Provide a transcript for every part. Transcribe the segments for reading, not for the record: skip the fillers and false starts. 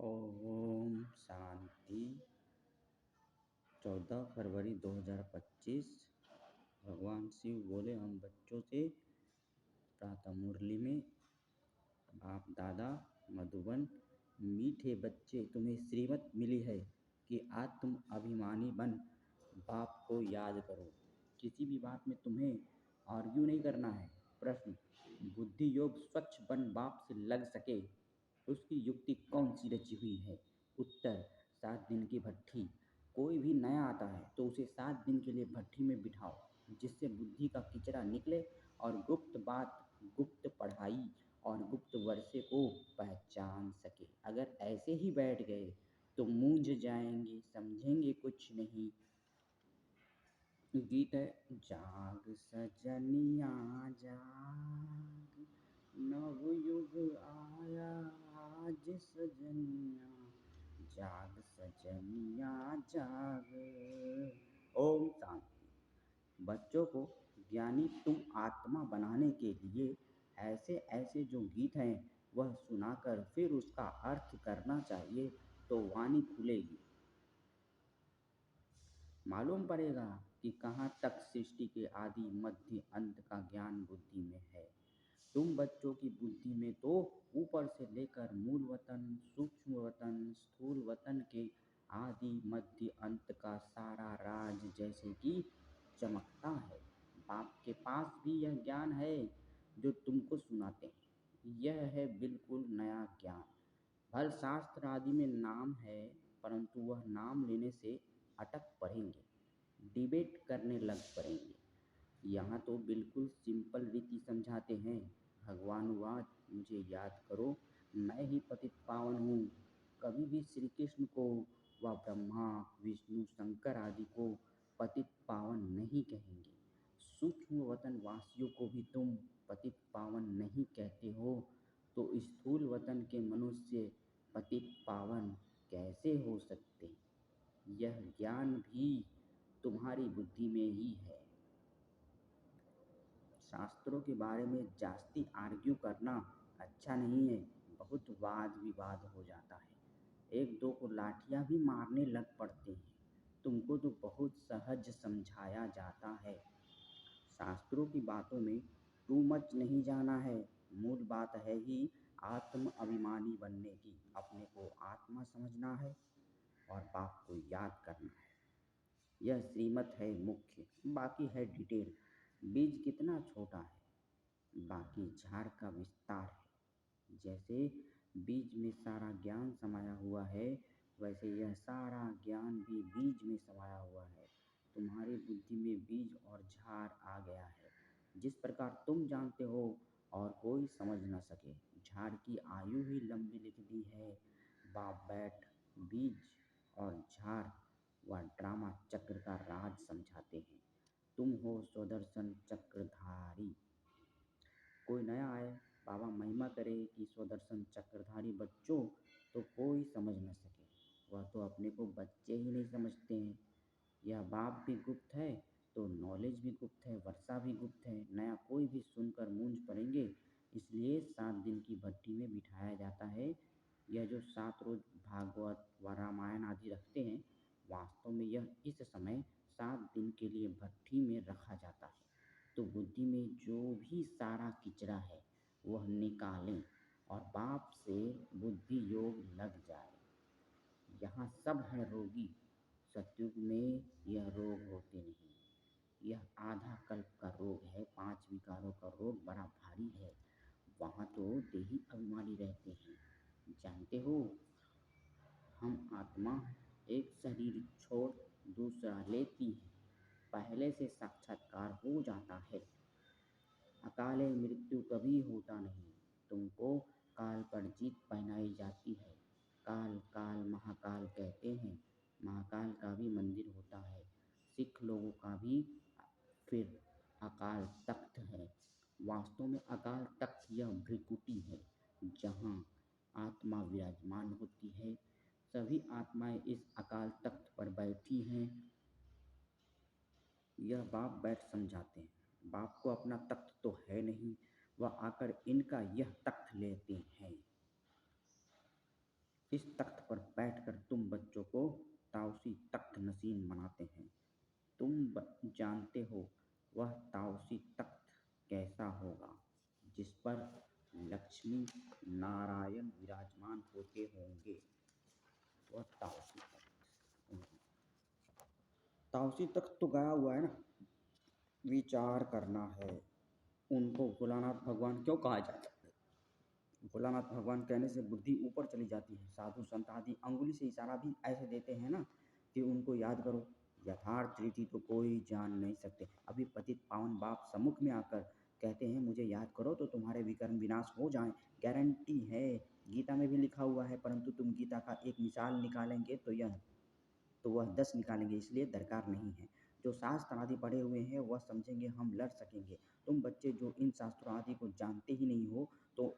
ओम शांति। 14 फरवरी 2025। भगवान शिव बोले हम बच्चों से प्रातः मुरली में, बाप दादा मधुबन, मीठे बच्चे, तुम्हें श्रीमत मिली है कि आज तुम अभिमानी बन बाप को याद करो। किसी भी बात में तुम्हें आर्ग्यू नहीं करना है। प्रश्न: बुद्धि योग स्वच्छ बन बाप से लग सके उसकी युक्ति कौन सी रची हुई है? उत्तर: 7 दिन की भट्ठी। कोई भी नया आता है तो उसे 7 दिन के लिए भट्ठी में बिठाओ, जिससे बुद्धि का किचरा निकले और गुप्त बात, गुप्त पढ़ाई और गुप्त वर्षे को पहचान सके। अगर ऐसे ही बैठ गए तो मूंझ जाएंगे, समझेंगे कुछ नहीं। गीत है: जाग सजनिया जाग, नवयुग आया आज सजनिया, जाग सजनिया जाग। ओम शांति। बच्चों को ज्ञानी तुम आत्मा बनाने के लिए ऐसे ऐसे जो गीत हैं वह सुनाकर फिर उसका अर्थ करना चाहिए, तो वाणी खुलेगी। मालूम पड़ेगा कि कहाँ तक सृष्टि के आदि मध्य अंत का ज्ञान बुद्धि में है। तुम बच्चों की बुद्धि में तो ऊपर से लेकर मूल वतन, सूक्ष्म वतन, स्थूल वतन के आदि मध्य अंत का सारा राज जैसे कि चमकता है। बाप के पास भी यह ज्ञान है जो तुमको सुनाते हैं। यह है बिल्कुल नया ज्ञान। भल शास्त्र आदि में नाम है, परंतु वह नाम लेने से अटक पड़ेंगे, डिबेट करने लग पड़ेंगे। यहाँ तो बिल्कुल सिंपल रीति समझाते हैं। भगवानुवाद: मुझे याद करो, मैं ही पतित पावन हूँ। कभी भी श्री कृष्ण को व ब्रह्मा विष्णु शंकर आदि को पतित पावन नहीं कहेंगे। सूक्ष्म वतन वासियों को भी तुम पतित पावन नहीं कहते हो, तो स्थूल वतन के मनुष्य पतित पावन कैसे हो सकते? यह ज्ञान भी तुम्हारी बुद्धि में ही है। शास्त्रों के बारे में जास्ती आर्ग्यू करना अच्छा नहीं है, बहुत वाद विवाद हो जाता है। एक दो को लाठियां भी मारने लग पड़ते हैं। तुमको तो बहुत सहज समझाया जाता है। शास्त्रों की बातों में टू मच नहीं जाना है। मूल बात है ही आत्म अभिमानी बनने की। अपने को आत्मा समझना है और बाप को याद करना है। यह श्रीमत है मुख्य, बाकी है डिटेल। बीज कितना छोटा है, बाकी झाड़ का विस्तार है। जैसे बीज में सारा ज्ञान समाया हुआ है, वैसे यह सारा ज्ञान भी बीज में समाया हुआ है। तुम्हारी बुद्धि में बीज और झाड़ आ गया है। जिस प्रकार तुम जानते हो और कोई समझ न सके। झाड़ की आयु ही लंबी लिख दी है। बाप बैठ बीज और झाड़ व ड्रामा चक्र का राज समझाते हैं। तुम हो स्वदर्शन चक्रधारी। कोई नया आए, बाबा महिमा करे कि स्वदर्शन चक्रधारी बच्चों, तो कोई समझ न सके। वह तो अपने को बच्चे ही नहीं समझते हैं। यह बाप भी गुप्त है तो नॉलेज भी गुप्त है, वर्षा भी गुप्त है। नया कोई भी सुनकर मूंझ पड़ेंगे। इसलिए 7 दिन की भट्टी में बिठाया जाता है। यह जो 7 रोज भागवत व रामायण आदि रखते हैं, वास्तव में यह इस समय 7 दिन के लिए भट्टी में रखा जाता है, तो बुद्धि में जो भी सारा किचरा है वह निकालें और बाप से बुद्धि योग लग जाए। यहाँ सब है रोगी। सतयुग में यह रोग होते नहीं। यह आधा कल्प का रोग है। 5 विकारों का रोग बड़ा भारी है। वहाँ तो देही अभिमानी रहते हैं। जानते हो, हम आत्मा एक शरीर छोड़ दूसरा लेती है, पहले से साक्षात्कार हो जाता है। अकाले मृत्यु कभी होता नहीं। तुमको काल पर जीत पहनाई जाती है। काल काल महाकाल कहते हैं। महाकाल का भी मंदिर होता है। सिख लोगों का भी फिर अकाल तख्त है। वास्तव में अकाल तख्त यह भ्रिकुटी है, जहाँ आत्मा विराजमान होती है। सभी आत्माएं इस अकाल तख्त पर बैठी हैं। यह बाप बैठ समझाते हैं। बाप को अपना तख्त तो है नहीं, वह आकर इनका यह तख्त लेते हैं। इस तख्त पर बैठकर तुम बच्चों को ताउसी तख्त नशीन बनाते हैं। जानते हो वह ताउसी तख्त कैसा होगा, जिस पर लक्ष्मी नारायण विराजमान होते होंगे। वह ताउसी तख्त, ताउसी तख्त तो गया हुआ है ना, विचार करना है। उनको भोलानाथ भगवान क्यों कहा जाता है? भोलानाथ भगवान कहने से बुद्धि ऊपर चली जाती है। साधु संत आदि अंगुली से इशारा भी ऐसे देते हैं ना कि उनको याद करो। यथार्थ रीति तो कोई जान नहीं सकते। अभी पतित पावन बाप सम्मुख में आकर कहते हैं मुझे याद करो तो तुम्हारे विकर्म विनाश हो जाएं। गारंटी है, गीता में भी लिखा हुआ है। परंतु तुम गीता का एक मिसाल निकालेंगे तो वह 10 निकालेंगे, इसलिए दरकार नहीं है। जो शास्त्र आदि पढ़े हुए हैं वह समझेंगे हम लड़ सकेंगे। तुम बच्चे जो इन शास्त्रों आदि को जानते ही नहीं हो तो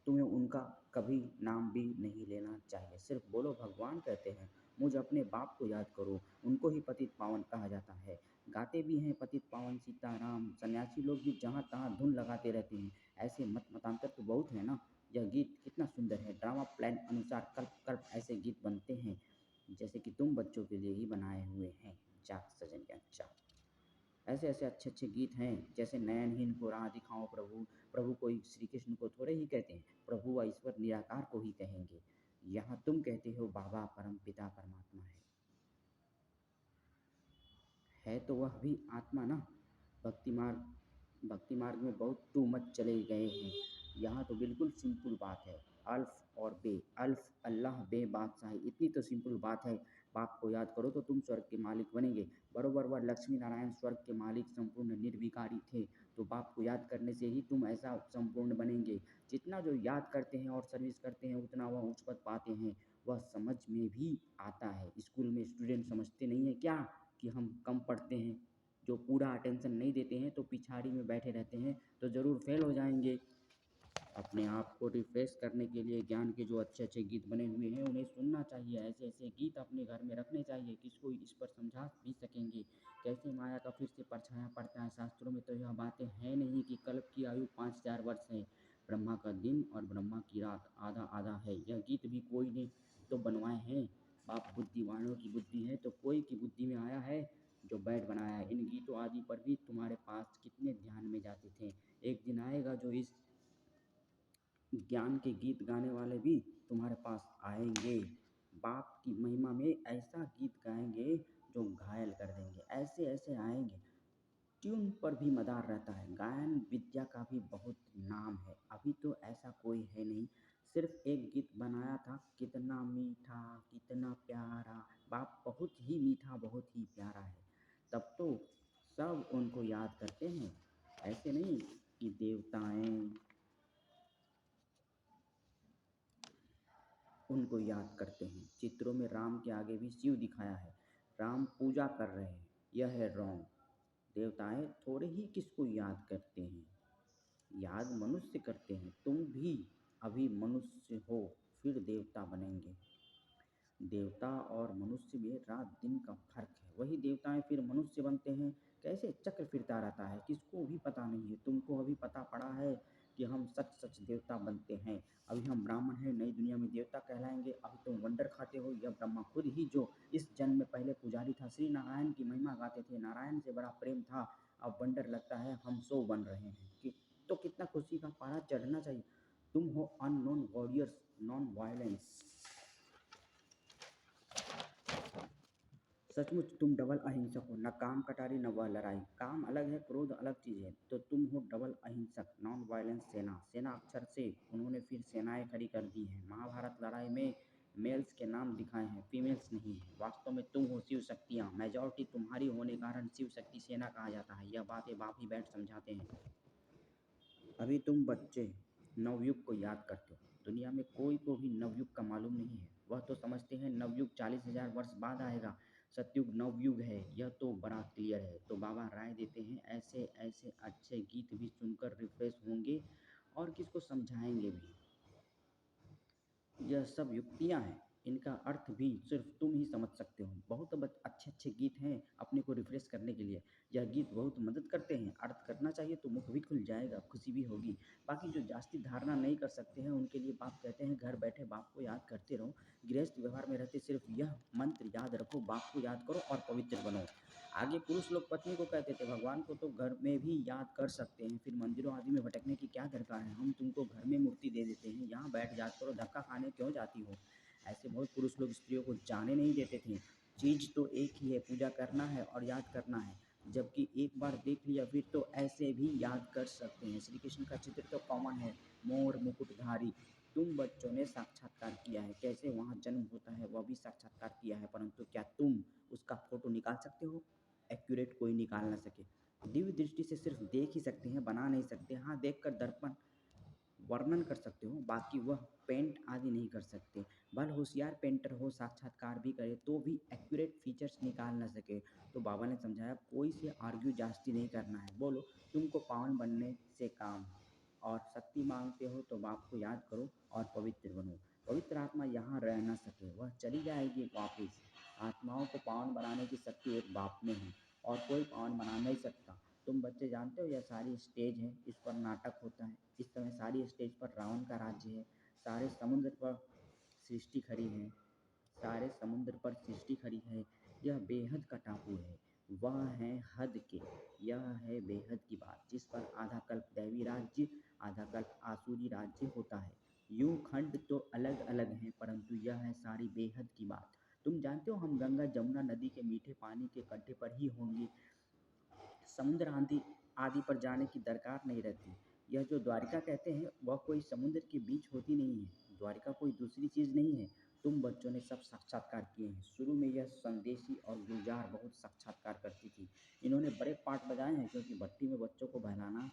तुम्हें उनका कभी नाम भी नहीं लेना चाहिए। सिर्फ बोलो भगवान कहते हैं, मुझ अपने बाप को याद करो। उनको ही पतित पावन कहा जाता है। गाते भी हैं पतित पावन सीताराम। सन्यासी लोग भी जहाँ तहाँ धुन लगाते रहते हैं। ऐसे मतांतर तो बहुत है ना। यह गीत कितना सुंदर है। ड्रामा प्लान अनुसार कल्प कल्प ऐसे गीत बनते हैं जैसे कि तुम बच्चों के लिए ही बनाए हुए हैं। जात सजन के अच्छा ऐसे ऐसे अच्छे अच्छे गीत हैं, जैसे नयनहीन को राह दिखाओ प्रभु। प्रभु को श्री कृष्ण को थोड़े ही कहते हैं, प्रभु व ईश्वर निराकार को ही कहेंगे। यहाँ तुम कहते हो बाबा परम पिता परमात्मा है तो वह भी आत्मा ना। भक्ति मार्ग में बहुत टू मच चले गए हैं। यहाँ तो बिल्कुल सिंपल बात है। अल्फ और बे, अल्फ अल्लाह, बे बादशाही, इतनी तो सिंपल बात है। बाप को याद करो तो तुम स्वर्ग के मालिक बनेंगे। बरोबर वह लक्ष्मी नारायण स्वर्ग के मालिक संपूर्ण निर्विकारी थे, तो बाप को याद करने से ही तुम ऐसा संपूर्ण बनेंगे। जितना जो याद करते हैं और सर्विस करते हैं उतना वह उच्च पद पाते हैं। वह समझ में भी आता है। स्कूल में स्टूडेंट समझते नहीं है क्या कि हम कम पढ़ते हैं। जो पूरा अटेंशन नहीं देते हैं तो पिछाड़ी में बैठे रहते हैं तो ज़रूर फेल हो जाएंगे। अपने आप को रिफ्रेश करने के लिए ज्ञान के जो अच्छे अच्छे गीत बने हुए हैं उन्हें सुनना चाहिए। ऐसे ऐसे गीत अपने घर में रखने चाहिए। किसको इस पर समझा भी सकेंगे कैसे माया का फिर से परछाया पड़ता है। शास्त्रों में तो यह बातें हैं नहीं कि कल्प की आयु 5000 वर्ष है, ब्रह्मा का दिन और ब्रह्मा की रात आधा आधा है। यह गीत भी कोई ने तो बनवाए हैं। बाप बुद्धिवानों की बुद्धि है तो कोई की बुद्धि में आया है जो बैठ बनाया है। इन गीतों आदि पर भी तुम्हारे पास कितने ध्यान में जाते थे। एक दिन आएगा जो इस ज्ञान के गीत गाने वाले भी तुम्हारे पास आएंगे। बाप की महिमा में ऐसा गीत गाएंगे जो घायल कर देंगे। ऐसे ऐसे आएंगे। ट्यून पर भी मदार रहता है। गायन विद्या का भी बहुत नाम है। अभी तो ऐसा कोई है नहीं। सिर्फ एक गीत बनाया था, कितना मीठा कितना प्यारा। बाप बहुत ही मीठा बहुत ही प्यारा है, तब तो सब उनको याद करते हैं। ऐसे नहीं कि देवताएं उनको याद करते हैं। चित्रों में राम के आगे भी शिव दिखाया है। राम पूजा कर रहे हैं, यह है रॉन्ग। देवताएं थोड़े ही किसको याद करते हैं, याद मनुष्य करते हैं। तुम भी अभी मनुष्य हो, फिर देवता बनेंगे। देवता और मनुष्य में रात दिन का फर्क है। वही देवताएं फिर मनुष्य बनते हैं। कैसे चक्र फिरता रहता है किसको भी पता नहीं है। तुमको अभी पता पड़ा है कि हम सच सच देवता बनते हैं। अभी हम ब्राह्मण हैं, नई दुनिया में देवता कहलाएंगे। अभी तुम वंडर खाते हो। यह ब्रह्मा खुद ही जो इस जन्म में पहले पुजारी था, श्री नारायण की महिमा गाते थे, नारायण से बड़ा प्रेम था। अब वंडर लगता है हम सो बन रहे हैं कि तो कितना खुशी का पारा चढ़ना चाहिए। तुम हो अननोन वॉरियर्स, नॉन वायलेंस। सचमुच तुम डबल अहिंसक हो, न काम कटारी न वह लड़ाई। काम अलग है, क्रोध अलग चीज़ है। तो तुम हो डबल अहिंसक, नॉन वायलेंस सेना। सेना अक्षर से उन्होंने फिर सेनाएं खड़ी कर दी हैं। महाभारत लड़ाई में मेल्स के नाम दिखाए हैं, फीमेल्स नहीं है। वास्तव में तुम हो शिव शक्तियाँ। मेजॉरिटी तुम्हारी होने के कारण शिव शक्ति सेना कहा जाता है। यह बातें बाप ही बैठ समझाते हैं। अभी तुम बच्चे नवयुग को याद करते हो। दुनिया में कोई को भी नवयुग का मालूम नहीं है। वह तो समझते हैं नवयुग 40,000 वर्ष बाद आएगा। सतयुग नवयुग है, यह तो बड़ा क्लियर है। तो बाबा राय देते हैं ऐसे ऐसे अच्छे गीत भी सुनकर रिफ्रेश होंगे और किसको समझाएंगे भी। यह सब युक्तियाँ हैं। इनका अर्थ भी सिर्फ तुम ही समझ सकते हो। बहुत अच्छे अच्छे गीत हैं अपने को रिफ्रेश करने के लिए। यह गीत बहुत मदद करते हैं। अर्थ करना चाहिए तो मुख भी खुल जाएगा, खुशी भी होगी। बाकी जो जास्ती धारणा नहीं कर सकते हैं उनके लिए बाप कहते हैं घर बैठे बाप को याद करते रहो। गृहस्थ व्यवहार में रहते सिर्फ यह मंत्र याद रखो, बाप को याद करो और पवित्र बनो। आगे पुरुष लोग पत्नी को कहते थे भगवान को तो घर में भी याद कर सकते हैं, फिर मंदिरों आदि में भटकने की क्या दरकार है। हम तुमको घर में मूर्ति दे देते हैं, यहाँ बैठ याद करो, धक्का खाने क्यों जाती हो। ऐसे बहुत पुरुष लोग स्त्रियों को जाने नहीं देते थे। चीज़ तो एक ही है, पूजा करना है और याद करना है। जबकि एक बार देख लिया फिर तो ऐसे भी याद कर सकते हैं। श्री कृष्ण का चित्र तो कॉमन है, मोर मुकुटधारी। तुम बच्चों ने साक्षात्कार किया है, कैसे वहाँ जन्म होता है वह भी साक्षात्कार किया है, परंतु क्या तुम उसका फोटो निकाल सकते हो। एक्यूरेट कोई निकाल ना सके। दिव्य दृष्टि से सिर्फ देख ही सकते हैं, बना नहीं सकते। हाँ, देखकर दर्पण वर्णन कर सकते हो, बाकी वह पेंट आदि नहीं कर सकते। भले होशियार पेंटर हो, साक्षात्कार भी करे तो भी एक्यूरेट फीचर्स निकाल ना सके। तो बाबा ने समझाया कोई से आर्ग्यू जास्ती नहीं करना है। बोलो तुमको पावन बनने से काम है और शक्ति मांगते हो तो बाप को याद करो और पवित्र बनो। पवित्र आत्मा यहाँ रह ना सके, वह चली जाएगी वापिस। आत्माओं को पावन बनाने की शक्ति एक बाप में है और कोई पावन बना नहीं सकता। तुम बच्चे जानते हो यह सारी स्टेज है, इस पर नाटक होता है। इस समय सारी स्टेज पर रावण का राज्य है। सारे समुद्र पर सृष्टि खड़ी है, सारे समुद्र पर सृष्टि खड़ी है। यह बेहद का टापू है, वह है हद के। यह है बेहद की बात, जिस पर आधा कल्प दैवी राज्य, आधा कल्प आसुरी राज्य होता है। यूं खंड तो अलग अलग हैं, परंतु यह है सारी बेहद की बात। तुम जानते हो हम गंगा जमुना नदी के मीठे पानी के कंढे पर ही होंगे। समुद्र आदि आदि पर जाने की दरकार नहीं रहती। यह जो द्वारिका कहते हैं वह कोई समुद्र के बीच होती नहीं है। द्वारिका कोई दूसरी चीज़ नहीं है। तुम बच्चों ने सब साक्षात्कार किए हैं। शुरू में यह संदेशी और गुलजार बहुत साक्षात्कार करती थी। इन्होंने बड़े पाठ बजाए हैं क्योंकि भट्टी में बच्चों को बहलाना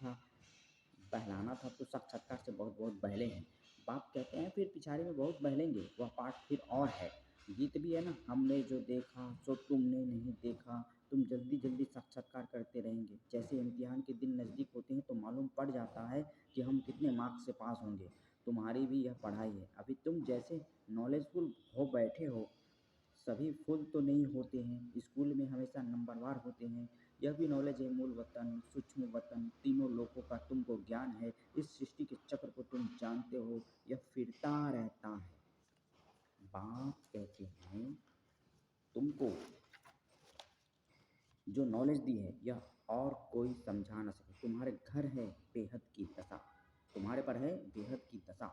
था तो साक्षात्कार से बहुत बहुत बहले हैं। बाप कहते हैं फिर पिछाड़ी में बहुत बहलेंगे, वह पाठ फिर और है। गीत भी है ना, हमने जो देखा सो तुमने नहीं देखा। तुम जल्दी जल्दी साक्षात्कार करते रहेंगे। जैसे इम्तिहान के दिन नज़दीक होते हैं तो मालूम पड़ जाता है कि हम कितने मार्क्स से पास होंगे। तुम्हारी भी यह पढ़ाई है। अभी तुम जैसे नॉलेजफुल हो बैठे हो, सभी फुल तो नहीं होते हैं। स्कूल में हमेशा नंबरवार होते हैं। यह भी नॉलेज है, मूल वतन सूक्ष्म वतन तीनों लोगों का तुमको ज्ञान है। इस सृष्टि के चक्र को तुम जानते हो, यह फिरता रहता है। बाप कहते हैं तुमको जो नॉलेज दी है यह और कोई समझा ना सके। तुम्हारे घर है बेहद की दशा, तुम्हारे पर है बेहद की दशा।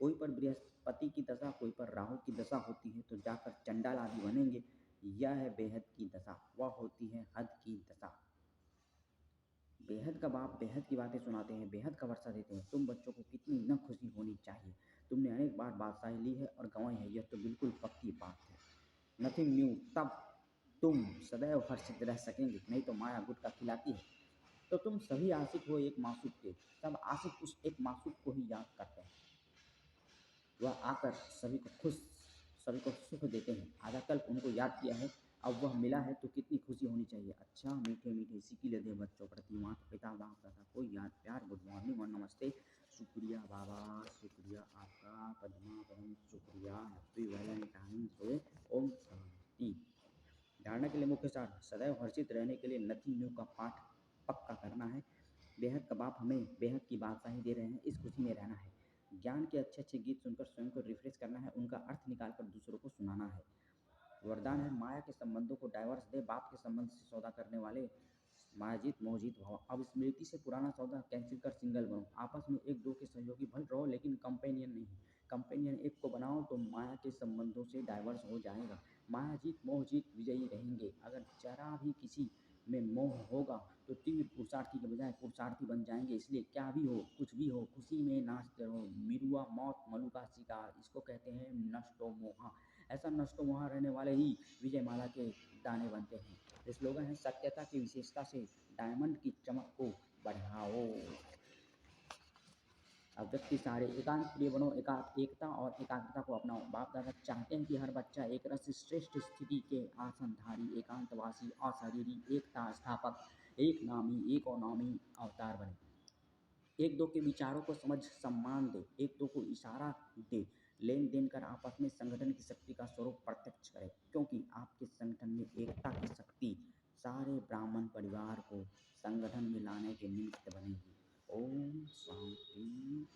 कोई पर बृहस्पति की दशा, कोई पर राहु की दशा होती है तो जाकर चंडाल आदि बनेंगे। यह है बेहद की दशा, वह होती है हद की दशा। बेहद का बाप बेहद की बातें सुनाते हैं, बेहद का वर्षा देते हैं। तुम बच्चों को कितनी न खुशी होनी चाहिए। तुमने अनेक बार बादशाही ली है और गंवाई है, यह तो बिल्कुल पक्की बात है। नथिंग न्यू, तब तुम सदैव हर्षित रह सकेंगे, नहीं तो माया गुटका खिलाती है। तो तुम सभी आशिक हो एक मासूक के, सब आशिक उस एक मासूक को ही याद करते हैं। वह आकर सभी को सुख देते हैं। आधा कल्प उनको याद किया है, अब वह मिला है तो कितनी खुशी होनी चाहिए। अच्छा मीठे मीठे सीखी दे बच्चों प्रति माता पिता बाप दादा कोई याद प्यार गुड मॉर्निंग और नमस्ते। शुक्रिया बाबा, शुक्रिया आपका पद्मा परम शुक्रिया। Happy Valentine's day. ओम शांति। धारणा के लिए मुख्य सार, सदैव हर्षित रहने के लिए नथिंग न्यू का पाठ पक्का करना है। बेहद का बाप हमें बेहद की बादशाही दे रहे हैं, इस खुशी में रहना है। ज्ञान के अच्छे अच्छे गीत सुनकर स्वयं को रिफ्रेश करना है, उनका अर्थ निकालकर दूसरों को सुनाना है। वरदान है माया के संबंधों को डाइवर्स दे, बाप के संबंध से सौदा करने वाले मायाजीत मोहजीत भव। अब स्मृति से पुराना सौदा कैंसिल कर सिंगल बनो। आपस में एक दो के सहयोगी भल रहो लेकिन कंपेनियन नहीं। कंपेनियन एक को बनाओ तो माया के संबंधों से डाइवर्स हो जाएगा। मायाजीत मोहजीत विजयी रहेंगे। अगर जरा भी किसी में मोह होगा तो तीव्र पुरुषार्थी के बजाय पुरुषार्थी बन जाएंगे। इसलिए क्या भी हो कुछ भी हो खुशी में नाचते रहो। मिरुआ मौत मलु का शिकार, इसको कहते हैं नष्टो मोहा। ऐसा नष्टो मोहा रहने वाले ही विजय माला के दाने बनते हैं। स्लोगन है सत्यता की विशेषता से डायमंड की चमक को बढ़ाओ। अब व्यक्ति सारे एकांत प्रिय बनो, एकता और एकाग्रता को अपनाओ। बाप दादा चाहते हैं कि हर बच्चा एक रस श्रेष्ठ स्थिति के आसनधारी, एकांतवासी, अशरीरी, एकता स्थापक, एक नामी एक अनामी अवतार बने। एक दो के विचारों को समझ सम्मान दे, एक दो को इशारा दे, लेन देन कर आप अपने संगठन की शक्ति का स्वरूप प्रत्यक्ष करें, क्योंकि आपके संगठन में एकता की शक्ति सारे ब्राह्मण परिवार को संगठन में लाने के निमित्त बनेगी। ओम शांति।